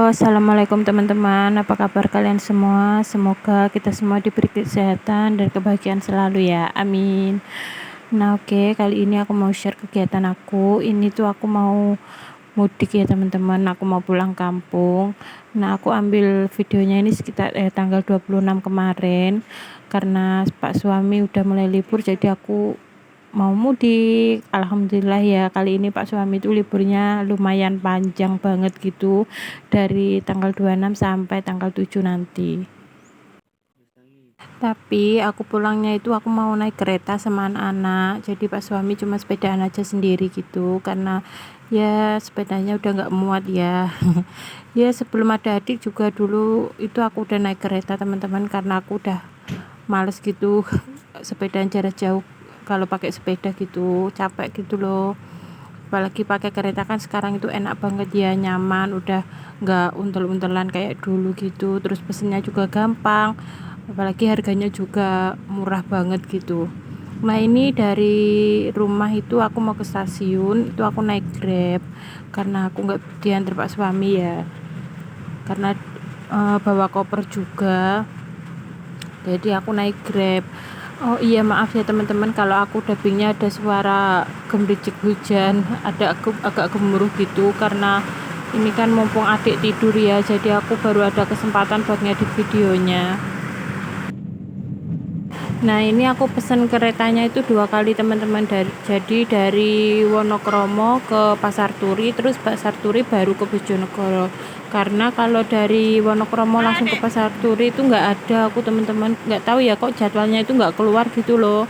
Assalamualaikum teman-teman, apa kabar kalian semua? Semoga kita semua diberi kesehatan dan kebahagiaan selalu ya, amin. Nah oke, kali ini aku mau share kegiatan aku. Ini tuh aku mau mudik ya teman-teman, aku mau pulang kampung. Nah aku ambil videonya ini sekitar tanggal 26 kemarin. Karena Pak suami udah mulai libur, jadi aku mau mudik. Alhamdulillah ya, kali ini Pak suami itu liburnya lumayan panjang banget gitu, dari tanggal 26 sampai tanggal 7 nanti. Tapi aku pulangnya itu aku mau naik kereta sama anak-anak, jadi Pak suami cuma sepedaan aja sendiri gitu, karena ya sepedanya udah nggak muat ya. Ya sebelum ada adik juga dulu itu aku udah naik kereta teman-teman, karena aku udah males gitu sepedaan jarak jauh. Kalau pakai sepeda gitu capek gitu loh, apalagi pakai kereta kan sekarang itu enak banget ya, nyaman, udah nggak untel-untelan kayak dulu gitu, terus pesennya juga gampang, apalagi harganya juga murah banget gitu. Nah ini dari rumah itu aku mau ke stasiun itu aku naik Grab, karena aku nggak diantar Pak suami ya, karena bawa koper juga, jadi aku naik Grab. Oh iya maaf ya teman-teman kalau aku dubbingnya ada suara gemericik hujan, ada agak gemuruh gitu, karena ini kan mumpung adik tidur ya, jadi aku baru ada kesempatan buat ngedit videonya. Nah ini aku pesen keretanya itu 2 kali teman-teman, jadi dari Wonokromo ke Pasar Turi, terus Pasar Turi baru ke Bojonegoro. Karena kalau dari Wonokromo langsung ke Pasar Turi itu nggak ada, aku teman-teman nggak tahu ya kok jadwalnya itu nggak keluar gitu loh.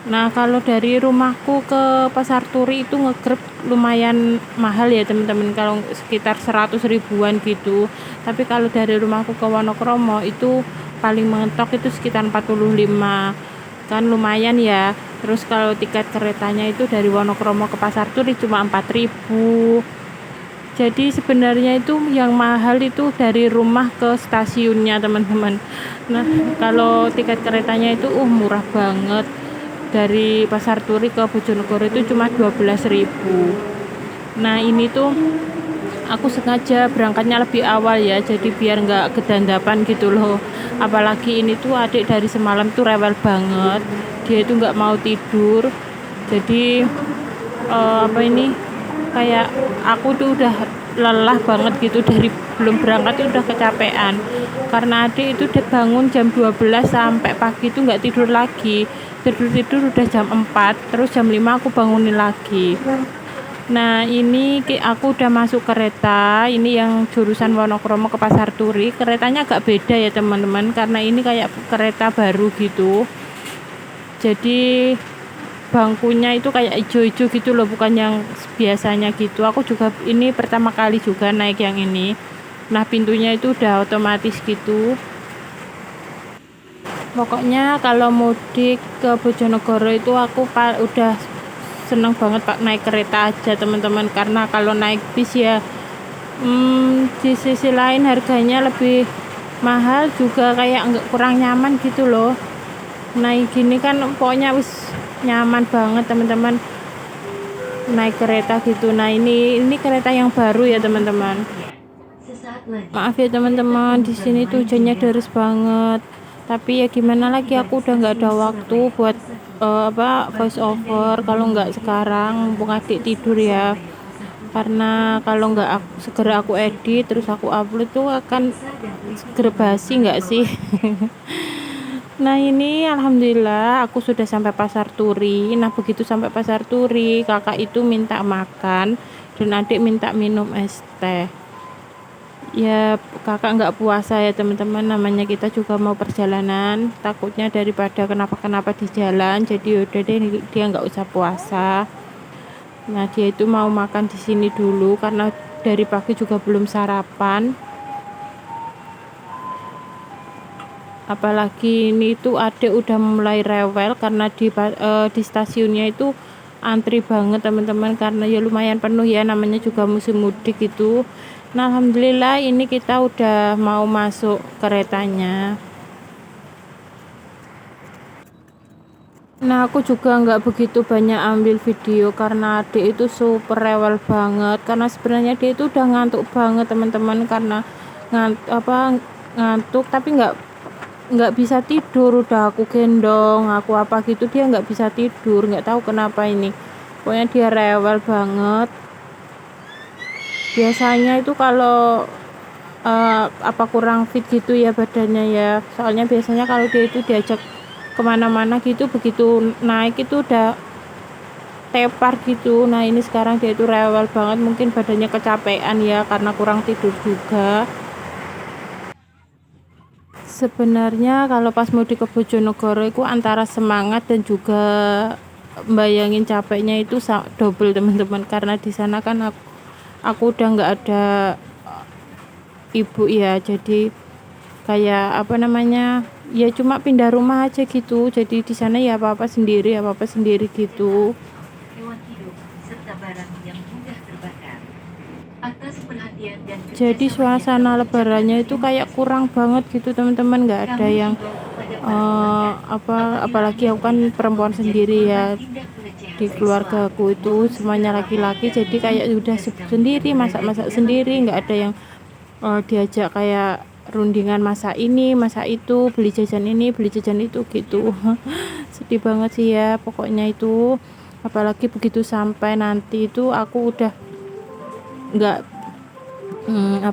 Nah kalau dari rumahku ke Pasar Turi itu ngegrab lumayan mahal ya teman-teman, kalau sekitar 100 ribuan gitu. Tapi kalau dari rumahku ke Wonokromo itu paling mentok itu sekitar 45, kan lumayan ya. Terus kalau tiket keretanya itu dari Wonokromo ke Pasar Turi cuma 4.000. Jadi sebenarnya itu yang mahal itu dari rumah ke stasiunnya teman-teman. Nah kalau tiket keretanya itu murah banget, dari Pasar Turi ke Bojonegoro itu cuma 12.000. Nah ini tuh aku sengaja berangkatnya lebih awal ya, jadi biar nggak kedandapan gitu loh. Apalagi ini tuh adik dari semalam tuh rewel banget, dia itu nggak mau tidur. Jadi apa ini, kayak aku tuh udah lelah banget gitu, dari belum berangkat tuh udah kecapean, karena adik itu udah bangun jam 12 sampai pagi itu nggak tidur lagi, tidur udah jam 4, terus jam 5 aku bangunin lagi. Nah ini aku udah masuk kereta, ini yang jurusan Wonokromo ke Pasar Turi. Keretanya agak beda ya teman-teman, karena ini kayak kereta baru gitu, jadi bangkunya itu kayak ijo-ijo gitu loh, bukan yang biasanya gitu. Aku juga ini pertama kali juga naik yang ini. Nah pintunya itu udah otomatis gitu. Pokoknya kalau mudik ke Bojonegoro itu aku udah seneng banget pak naik kereta aja teman-teman, karena kalau naik bis ya di sisi lain harganya lebih mahal juga, kayak nggak kurang nyaman gitu loh. Naik gini kan pokoknya wis nyaman banget teman-teman naik kereta gitu. Nah ini kereta yang baru ya teman-teman. Maaf ya teman-teman, di sini tuh hujannya deras banget. Tapi ya gimana lagi, aku udah nggak ada waktu buat voice over kalau nggak sekarang, mumpung adik tidur ya. Karena kalau nggak segera aku edit terus aku upload tuh akan segera basi nggak sih. Nah ini alhamdulillah aku sudah sampai Pasar Turi. Nah begitu sampai Pasar Turi, kakak itu minta makan dan adik minta minum es teh. Ya kakak nggak puasa ya teman-teman, namanya kita juga mau perjalanan, takutnya daripada kenapa-kenapa di jalan, jadi udah deh dia nggak usah puasa. Nah dia itu mau makan di sini dulu karena dari pagi juga belum sarapan. Apalagi ini tuh adik udah mulai rewel karena di stasiunnya itu antri banget teman-teman, karena ya lumayan penuh ya, namanya juga musim mudik gitu. Nah alhamdulillah ini kita udah mau masuk keretanya. Nah, aku juga nggak begitu banyak ambil video karena adik itu super rewel banget. Karena sebenarnya dia itu udah ngantuk banget teman-teman, karena ngantuk tapi nggak bisa tidur. Udah aku gendong, aku apa gitu, dia nggak bisa tidur, nggak tahu kenapa ini. Pokoknya dia rewel banget. Biasanya itu kalau apa kurang fit gitu ya badannya ya, soalnya biasanya kalau dia itu diajak kemana-mana gitu, begitu naik itu udah tepar gitu. Nah ini sekarang dia itu rewel banget, mungkin badannya kecapean ya karena kurang tidur juga. Sebenarnya kalau pas mudik ke Bojonegoro itu antara semangat dan juga bayangin capeknya itu double teman-teman, karena di sana kan aku udah nggak ada ibu ya, jadi kayak apa namanya ya, cuma pindah rumah aja gitu. Jadi di sana ya apa-apa sendiri gitu. Hewan hidup serta barang yang mudah terbakar. Atas perhatian dan Jadi suasana lebarannya itu kayak kurang banget gitu teman-teman, nggak ada yang apalagi aku kan perempuan sendiri ya, di keluarga aku itu semuanya laki-laki, jadi kayak udah sendiri, masak-masak sendiri, nggak ada yang diajak kayak rundingan masak ini masak itu, beli jajan ini beli jajan itu gitu. Sedih banget sih ya pokoknya itu. Apalagi begitu sampai nanti itu aku udah nggak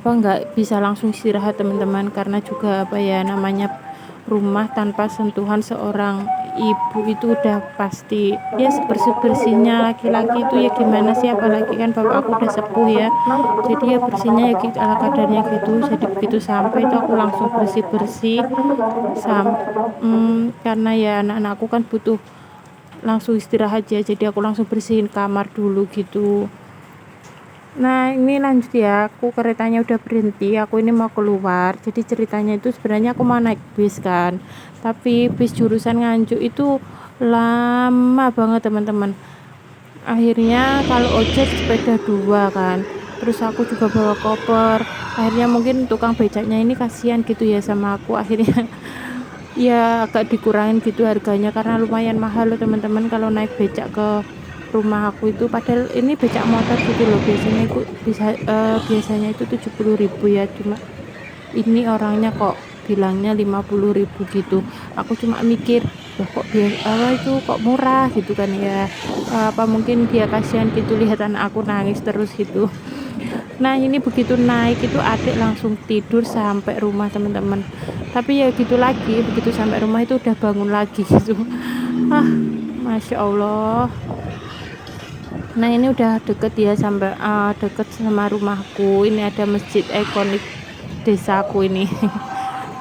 nggak bisa langsung istirahat teman-teman, karena juga apa ya namanya, rumah tanpa sentuhan seorang ibu itu udah pasti ya sebersih-bersihnya laki-laki itu ya gimana sih, apalagi kan bapak aku udah sepuh ya, jadi ya bersihnya ya gitu ala kadarnya gitu. Jadi begitu sampai itu aku langsung bersih-bersih karena ya anak-anakku kan butuh langsung istirahat ya, jadi aku langsung bersihin kamar dulu gitu. Nah ini lanjut ya, aku keretanya udah berhenti, aku ini mau keluar. Jadi ceritanya itu sebenarnya aku mau naik bis kan, tapi bis jurusan Nganjuk itu lama banget teman-teman. Akhirnya kalau ojek sepeda 2 kan, terus aku juga bawa koper. Akhirnya mungkin tukang becaknya ini kasihan gitu ya sama aku, akhirnya ya agak dikurangin gitu harganya, karena lumayan mahal loh teman-teman kalau naik becak ke rumah aku itu. Padahal ini becak motor gitu loh, biasanya itu 70.000 ya, cuma ini orangnya kok bilangnya 50.000 gitu. Aku cuma mikir, loh kok itu kok murah gitu kan ya. Apa mungkin dia kasihan gitu lihat anak aku nangis terus gitu. Nah ini begitu naik itu adik langsung tidur sampai rumah teman-teman, tapi ya gitu lagi, begitu sampai rumah itu udah bangun lagi gitu. Ah, masya Allah. Nah ini udah deket ya, sampai deket sama rumahku. Ini ada masjid ikonik desaku ini.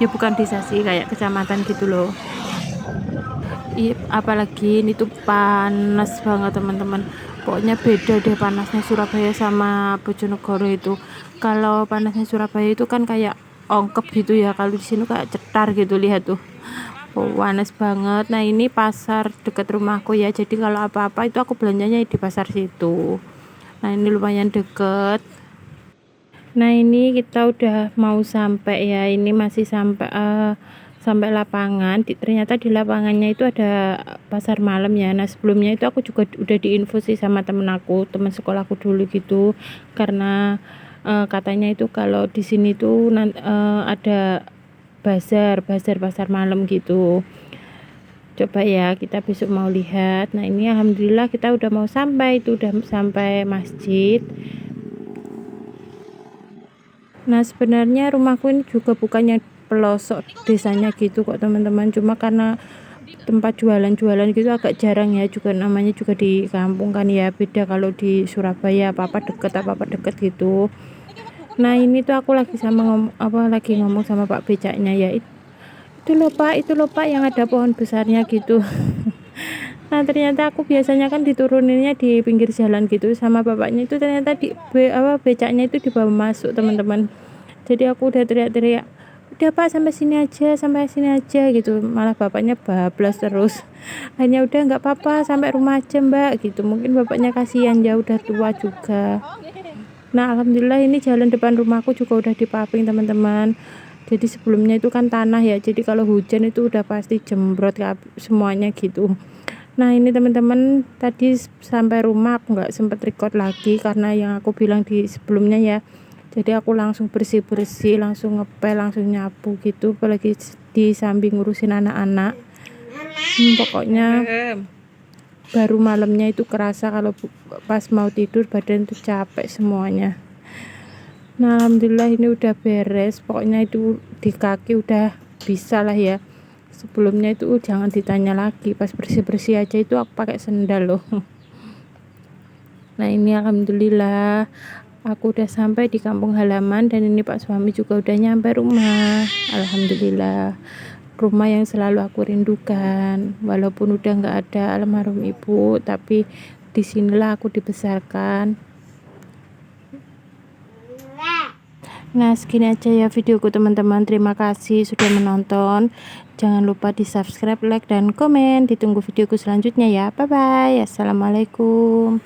Ya bukan desa sih, kayak kecamatan gitu loh. Apalagi ini tuh panas banget teman-teman, pokoknya beda deh panasnya Surabaya sama Bojonegoro itu. Kalau panasnya Surabaya itu kan kayak ongkep gitu ya, kalau di sini kayak cetar gitu, lihat tuh. Oh, panas banget. Nah ini pasar dekat rumahku ya, jadi kalau apa-apa itu aku belanjanya di pasar situ. Nah ini lumayan deket. Nah ini kita udah mau sampai ya, ini masih sampai lapangan. Ternyata di lapangannya itu ada pasar malam ya. Nah sebelumnya itu aku juga udah diinfo sih sama temen teman sekolahku dulu gitu, karena katanya itu kalau di sini tuh ada pasar malam gitu. Coba ya kita besok mau lihat. Nah ini alhamdulillah kita udah mau sampai, itu udah sampai masjid. Nah sebenarnya rumahku ini juga bukannya pelosok desanya gitu kok teman-teman, cuma karena tempat jualan-jualan gitu agak jarang ya, juga namanya juga di kampung kan ya, beda kalau di Surabaya apa-apa deket gitu. Nah ini tuh aku lagi lagi ngomong sama Pak becaknya ya, itu loh Pak yang ada pohon besarnya gitu. Nah ternyata aku biasanya kan dituruninnya di pinggir jalan gitu, sama bapaknya itu ternyata becaknya itu dibawa masuk teman-teman. Jadi aku udah teriak-teriak, udah Pak sampai sini aja gitu, malah bapaknya bablas terus. Hanya udah nggak apa-apa sampai rumah aja Mbak gitu, mungkin bapaknya kasihan ya udah tua juga. Nah alhamdulillah ini jalan depan rumahku juga udah dipaving teman-teman. Jadi sebelumnya itu kan tanah ya, jadi kalau hujan itu udah pasti jembrot semuanya gitu. Nah ini teman-teman, tadi sampai rumah aku nggak sempet record lagi karena yang aku bilang di sebelumnya ya, jadi aku langsung bersih-bersih, langsung ngepel, langsung nyapu gitu, apalagi di samping ngurusin anak-anak. Pokoknya baru malamnya itu kerasa kalau pas mau tidur badan tuh capek semuanya. Nah alhamdulillah ini udah beres, pokoknya itu di kaki udah bisa lah ya. Sebelumnya itu jangan ditanya lagi, pas bersih-bersih aja itu aku pakai sendal loh. Nah ini alhamdulillah aku udah sampai di kampung halaman, dan ini Pak suami juga udah nyampe rumah. Alhamdulillah, rumah yang selalu aku rindukan. Walaupun udah nggak ada almarhum ibu, tapi disinilah aku dibesarkan. Nah segini aja ya videoku teman-teman, terima kasih sudah menonton. Jangan lupa di subscribe, like, dan komen. Ditunggu videoku selanjutnya ya. Bye bye, assalamualaikum.